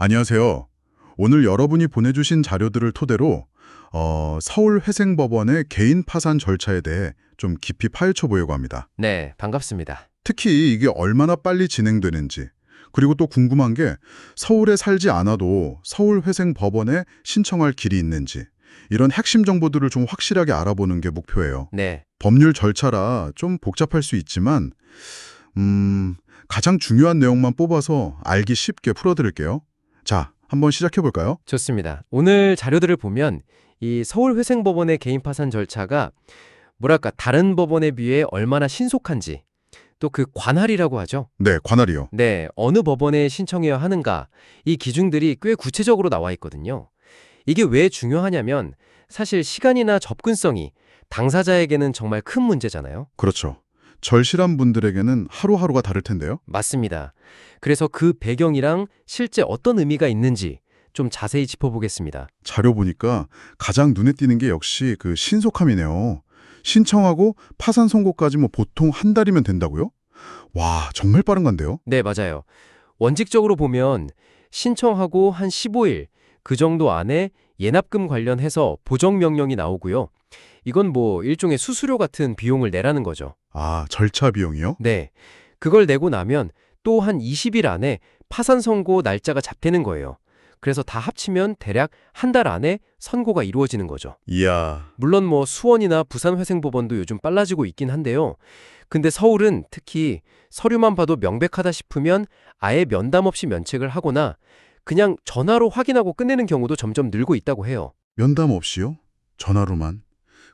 안녕하세요. 오늘 여러분이 보내주신 자료들을 토대로 서울회생법원의 개인 파산 절차에 대해 좀 깊이 파헤쳐 보려고 합니다. 네, 반갑습니다. 특히 이게 얼마나 빨리 진행되는지, 그리고 또 궁금한 게 서울에 살지 않아도 서울회생법원에 신청할 길이 있는지, 이런 핵심 정보들을 좀 확실하게 알아보는 게 목표예요. 네, 법률 절차라 좀 복잡할 수 있지만 가장 중요한 내용만 뽑아서 알기 쉽게 풀어드릴게요. 자, 한번 시작해 볼까요? 좋습니다. 오늘 자료들을 보면 이 서울회생법원의 개인 파산 절차가 뭐랄까 다른 법원에 비해 얼마나 신속한지 또 그 관할이라고 하죠. 네, 관할이요. 네, 어느 법원에 신청해야 하는가 이 기준들이 꽤 구체적으로 나와 있거든요. 이게 왜 중요하냐면 사실 시간이나 접근성이 당사자에게는 정말 큰 문제잖아요. 그렇죠. 절실한 분들에게는 하루하루가 다를 텐데요. 맞습니다. 그래서 그 배경이랑 실제 어떤 의미가 있는지 좀 자세히 짚어보겠습니다. 자료 보니까 가장 눈에 띄는 게 역시 그 신속함이네요. 신청하고 파산 선고까지 보통 한 달이면 된다고요? 와, 정말 빠른 건데요? 네, 맞아요. 원칙적으로 보면 신청하고 한 15일 그 정도 안에 예납금 관련해서 보정명령이 나오고요. 이건 일종의 수수료 같은 비용을 내라는 거죠. 아, 절차 비용이요? 네. 그걸 내고 나면 또 한 20일 안에 파산 선고 날짜가 잡히는 거예요. 그래서 다 합치면 대략 한 달 안에 선고가 이루어지는 거죠. 이야, 물론 수원이나 부산회생법원도 요즘 빨라지고 있긴 한데요. 근데 서울은 특히 서류만 봐도 명백하다 싶으면 아예 면담 없이 면책을 하거나 그냥 전화로 확인하고 끝내는 경우도 점점 늘고 있다고 해요. 면담 없이요? 전화로만?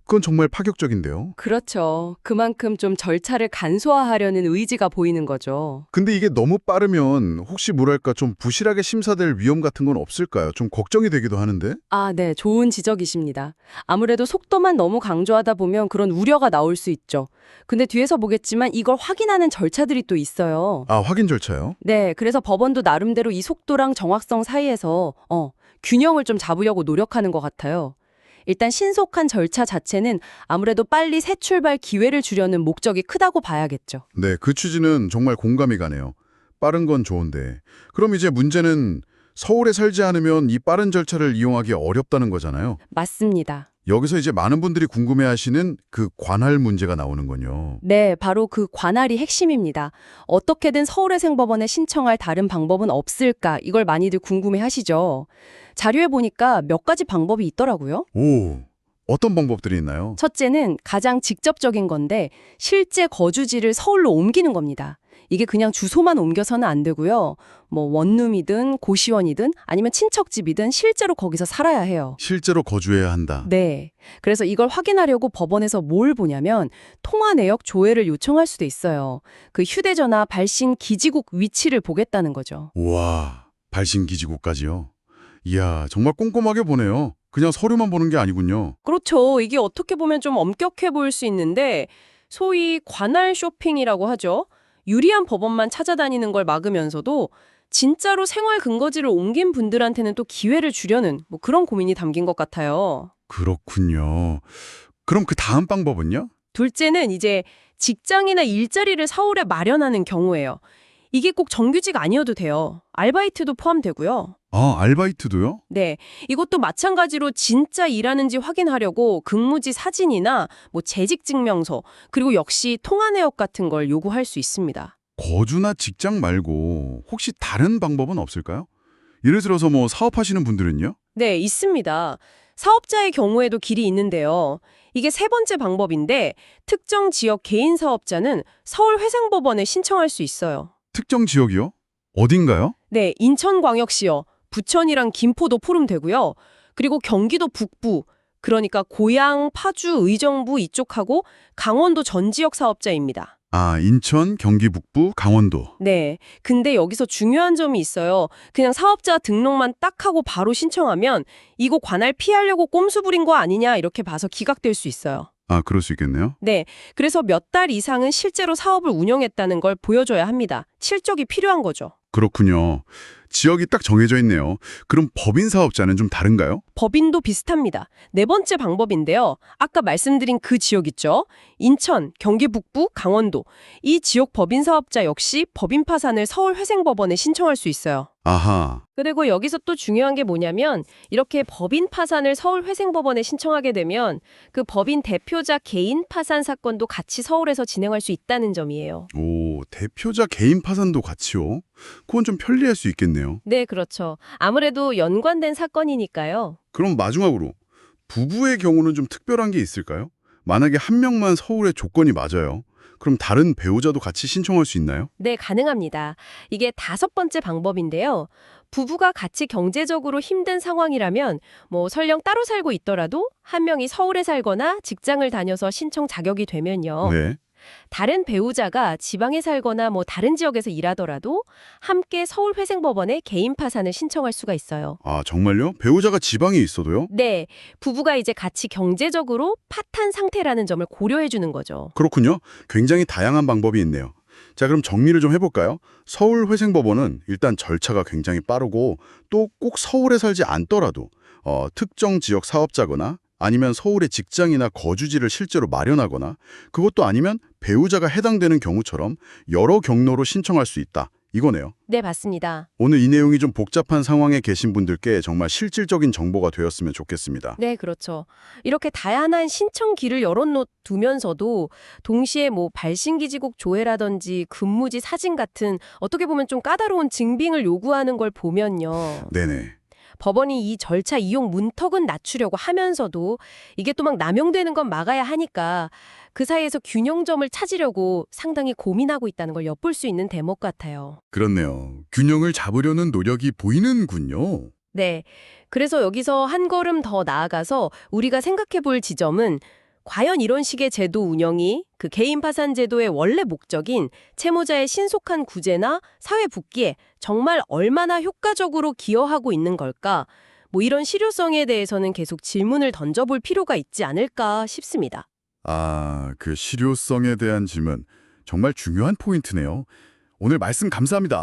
그건 정말 파격적인데요. 그렇죠. 그만큼 좀 절차를 간소화하려는 의지가 보이는 거죠. 근데 이게 너무 빠르면 혹시 뭐랄까 좀 부실하게 심사될 위험 같은 건 없을까요? 좀 걱정이 되기도 하는데. 아, 네. 좋은 지적이십니다. 아무래도 속도만 너무 강조하다 보면 그런 우려가 나올 수 있죠. 근데 뒤에서 보겠지만 이걸 확인하는 절차들이 또 있어요. 아, 확인 절차요? 네. 그래서 법원도 나름대로 이 속도랑 정확성 사이에서 균형을 좀 잡으려고 노력하는 것 같아요. 일단 신속한 절차 자체는 아무래도 빨리 새 출발 기회를 주려는 목적이 크다고 봐야겠죠. 네, 그 취지는 정말 공감이 가네요. 빠른 건 좋은데. 그럼 이제 문제는 서울에 살지 않으면 이 빠른 절차를 이용하기 어렵다는 거잖아요. 맞습니다. 여기서 이제 많은 분들이 궁금해하시는 그 관할 문제가 나오는군요. 네, 바로 그 관할이 핵심입니다. 어떻게든 서울회생법원에 신청할 다른 방법은 없을까? 이걸 많이들 궁금해 하시죠. 자료에 보니까 몇 가지 방법이 있더라고요. 오, 어떤 방법들이 있나요? 첫째는 가장 직접적인 건데 실제 거주지를 서울로 옮기는 겁니다. 이게 그냥 주소만 옮겨서는 안 되고요. 원룸이든 고시원이든 아니면 친척집이든 실제로 거기서 살아야 해요. 실제로 거주해야 한다. 네. 그래서 이걸 확인하려고 법원에서 뭘 보냐면 통화 내역 조회를 요청할 수도 있어요. 그 휴대전화 발신 기지국 위치를 보겠다는 거죠. 우와, 발신기지국까지요? 이야, 정말 꼼꼼하게 보네요. 그냥 서류만 보는 게 아니군요. 그렇죠. 이게 어떻게 보면 좀 엄격해 보일 수 있는데 소위 관할 쇼핑이라고 하죠. 유리한 법원만 찾아다니는 걸 막으면서도 진짜로 생활 근거지를 옮긴 분들한테는 또 기회를 주려는 그런 고민이 담긴 것 같아요. 그렇군요. 그럼 그 다음 방법은요? 둘째는 이제 직장이나 일자리를 서울에 마련하는 경우예요. 이게 꼭 정규직 아니어도 돼요. 아르바이트도 포함되고요. 아, 알바이트도요? 네, 이것도 마찬가지로 진짜 일하는지 확인하려고 근무지 사진이나 재직 증명서, 그리고 역시 통화 내역 같은 걸 요구할 수 있습니다. 거주나 직장 말고 혹시 다른 방법은 없을까요? 예를 들어서 사업하시는 분들은요? 네, 있습니다. 사업자의 경우에도 길이 있는데요. 이게 세 번째 방법인데 특정 지역 개인 사업자는 서울회생법원에 신청할 수 있어요. 특정 지역이요? 어딘가요? 네, 인천광역시요. 부천이랑 김포도 포함되고요. 그리고 경기도 북부, 그러니까 고양, 파주, 의정부 이쪽하고 강원도 전 지역 사업자입니다. 아, 인천, 경기 북부, 강원도. 네, 근데 여기서 중요한 점이 있어요. 그냥 사업자 등록만 딱 하고 바로 신청하면 이거 관할 피하려고 꼼수 부린 거 아니냐 이렇게 봐서 기각될 수 있어요. 아, 그럴 수 있겠네요. 네, 그래서 몇 달 이상은 실제로 사업을 운영했다는 걸 보여줘야 합니다. 실적이 필요한 거죠. 그렇군요. 지역이 딱 정해져 있네요. 그럼 법인 사업자는 좀 다른가요? 법인도 비슷합니다. 네 번째 방법인데요. 아까 말씀드린 그 지역 있죠? 인천, 경기 북부, 강원도. 이 지역 법인 사업자 역시 법인 파산을 서울회생법원에 신청할 수 있어요. 아하. 그리고 여기서 또 중요한 게 뭐냐면 이렇게 법인 파산을 서울회생법원에 신청하게 되면 그 법인 대표자 개인 파산 사건도 같이 서울에서 진행할 수 있다는 점이에요. 오, 대표자 개인 파산도 같이요? 그건 좀 편리할 수 있겠네요. 네, 그렇죠. 아무래도 연관된 사건이니까요. 그럼 마지막으로 부부의 경우는 좀 특별한 게 있을까요? 만약에 한 명만 서울의 조건이 맞아요. 그럼 다른 배우자도 같이 신청할 수 있나요? 네, 가능합니다. 이게 5번째 방법인데요. 부부가 같이 경제적으로 힘든 상황이라면 설령 따로 살고 있더라도 한 명이 서울에 살거나 직장을 다녀서 신청 자격이 되면요. 네. 다른 배우자가 지방에 살거나 다른 지역에서 일하더라도 함께 서울회생법원에 개인 파산을 신청할 수가 있어요. 아, 정말요? 배우자가 지방에 있어도요? 네, 부부가 이제 같이 경제적으로 파탄 상태라는 점을 고려해 주는 거죠. 그렇군요. 굉장히 다양한 방법이 있네요. 자, 그럼 정리를 좀 해볼까요? 서울회생법원은 일단 절차가 굉장히 빠르고 또 꼭 서울에 살지 않더라도 특정 지역 사업자거나 아니면 서울에 직장이나 거주지를 실제로 마련하거나 그것도 아니면 배우자가 해당되는 경우처럼 여러 경로로 신청할 수 있다. 이거네요. 네, 맞습니다. 오늘 이 내용이 좀 복잡한 상황에 계신 분들께 정말 실질적인 정보가 되었으면 좋겠습니다. 네, 그렇죠. 이렇게 다양한 신청기를 열어두면서도 동시에 발신기지국 조회라든지 근무지 사진 같은 어떻게 보면 좀 까다로운 증빙을 요구하는 걸 보면요. 네네. 법원이 이 절차 이용 문턱은 낮추려고 하면서도 이게 또 남용되는 건 막아야 하니까 그 사이에서 균형점을 찾으려고 상당히 고민하고 있다는 걸 엿볼 수 있는 대목 같아요. 그렇네요. 균형을 잡으려는 노력이 보이는군요. 네. 그래서 여기서 한 걸음 더 나아가서 우리가 생각해 볼 지점은 과연 이런 식의 제도 운영이 그 개인 파산 제도의 원래 목적인 채무자의 신속한 구제나 사회 복귀에 정말 얼마나 효과적으로 기여하고 있는 걸까? 이런 실효성에 대해서는 계속 질문을 던져볼 필요가 있지 않을까 싶습니다. 아, 그 실효성에 대한 질문. 정말 중요한 포인트네요. 오늘 말씀 감사합니다.